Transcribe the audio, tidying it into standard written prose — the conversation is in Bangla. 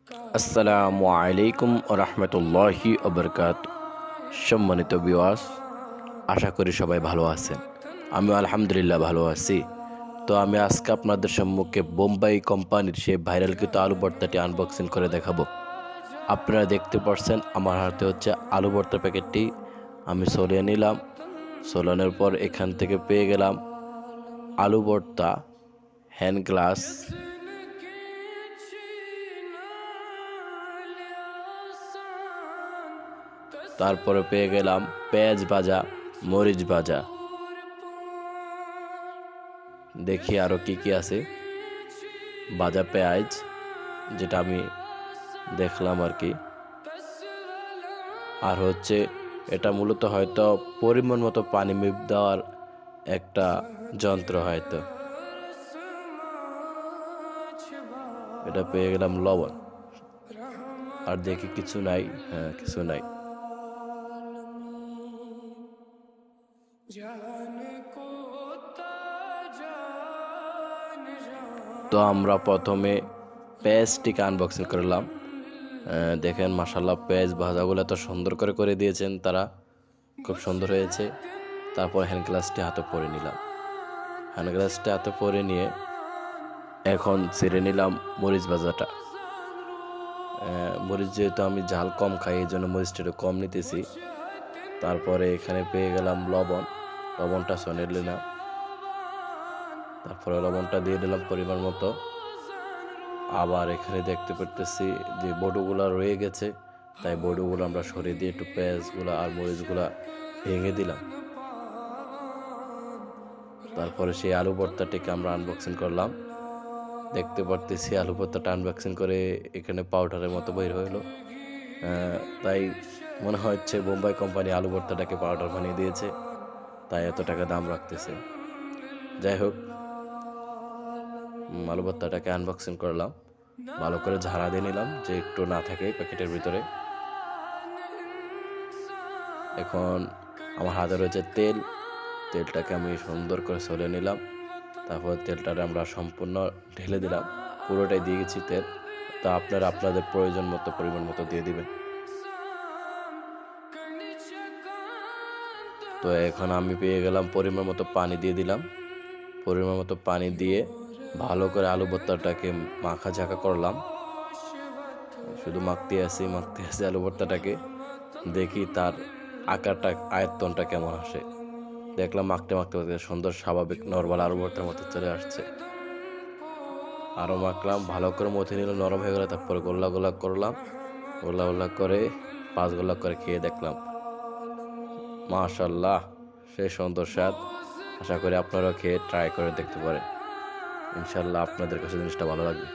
আসসালামু আলাইকুম রহমতুল্লাহি ওবরকাত। সম্মানিত ভিউয়ার্স, আশা করি সবাই ভালো আছেন। আমি আলহামদুলিল্লাহ ভালো আছি। তো আমি আজকে আপনাদের সম্মুখে বোম্বাই কোম্পানির সেই ভাইরালকৃত আলু ভর্তাটি আনবক্সিং করে দেখাবো। আপনারা দেখতে পাচ্ছেন আমার হাতে হচ্ছে আলু ভর্তা প্যাকেটটি। আমি সরিয়ে নিলাম। সরানোর পর এখান থেকে পেয়ে গেলাম আলু ভর্তা হ্যান্ড গ্লাস, তারপরে পেয়ে গেলাম পেঁয়াজ ভাজা, মরিচ ভাজা। দেখি আরও কি কি আছে। ভাজা পেঁয়াজ, যেটা আমি দেখলাম আর কি। আর হচ্ছে এটা মূলত হয়তো পরিমাণ মতো পানি মেপ দেওয়ার একটা যন্ত্র হয়তো। এটা পেয়ে গেলাম লবণ। আর দেখি কিছু নাই। হ্যাঁ, কিছু নাই। তো আমরা প্রথমে পেঁয়াজটিকে আনবক্সিং করলাম। দেখেন মাশাআল্লাহ, পেঁয়াজ ভাজাগুলো এত সুন্দর করে দিয়েছেন তারা, খুব সুন্দর হয়েছে। তারপর হ্যান্ড গ্লাসটি হাতে পরে নিলাম। হ্যান্ড গ্লাসটি হাতে পরে নিয়ে এখন ছেড়ে নিলাম মরিচ ভাজাটা। মরিচ যেহেতু আমি ঝাল কম খাই, এই জন্য মরিচটা একটু কম নিতেছি। তারপরে এখানে পেয়ে গেলাম লবণ। লবণটা সনে নিলাম। তারপরে লবণটা দিয়ে দিলাম পরিমাণ মতো। আবার এখানে দেখতে পারতেছি যে বড়ুগুলা রয়ে গেছে, তাই বড়ুগুলো আমরা সরিয়ে দিয়ে একটু পেঁয়াজগুলা আর মরিচগুলা ভেঙে দিলাম। তারপরে সেই আলু ভর্তাটিকে আমরা আনবক্সিং করলাম। দেখতে পারতেছি আলু ভর্তাটা আনবক্সিং করে এখানে পাউডারের মতো বের হলো। তাই মনে হচ্ছে বোম্বাই কোম্পানি আলু ভর্তাটাকে পাউডার বানিয়ে দিয়েছে, তাই এত টাকা দাম রাখতেছে। যাই হোক, আলু ভর্তাটাকে আনবক্সিং করলাম, ভালো করে ঝাড়া দিয়ে নিলাম যে একটু না থাকে প্যাকেটের ভিতরে। এখন আমার হাতে রয়েছে তেল। তেলটাকে আমি সুন্দর করে সরিয়ে নিলাম। তারপর তেলটাকে আমরা সম্পূর্ণ ঢেলে দিলাম। পুরোটাই দিয়ে গেছি তেল। তা আপনারা আপনাদের প্রয়োজন মতো পরিমাণ মতো দিয়ে দিবেন। তো এখন আমি পেয়ে গেলাম পরিমাণ মতো পানি দিয়ে দিলাম। পরিমাণ মতো পানি দিয়ে ভালো করে আলু ভর্তাটাকে মাখা ঝাঁকা করলাম। শুধু মাখতে আসি আলু ভর্তাটাকে। দেখি তার আকারটা, আয়তনটা কেমন আসে। দেখলাম মাখতে সুন্দর স্বাভাবিক নরমাল আলু ভর্তার মতো চলে আসছে। আরও মাখলাম, ভালো করে মথে নিল, নরম হয়ে গেলো। তারপরে গোল্লা করলাম। গোল্লা করে 5 গোল্লা করে খেয়ে দেখলাম, মাশাআল্লাহ, সেই সুন্দর স্বাদ। আশা করি আপনারাও খেয়ে ট্রাই করে দেখতে পারেন। ইনশাআল্লাহ আপনাদের কাছে জিনিসটা ভালো লাগবে।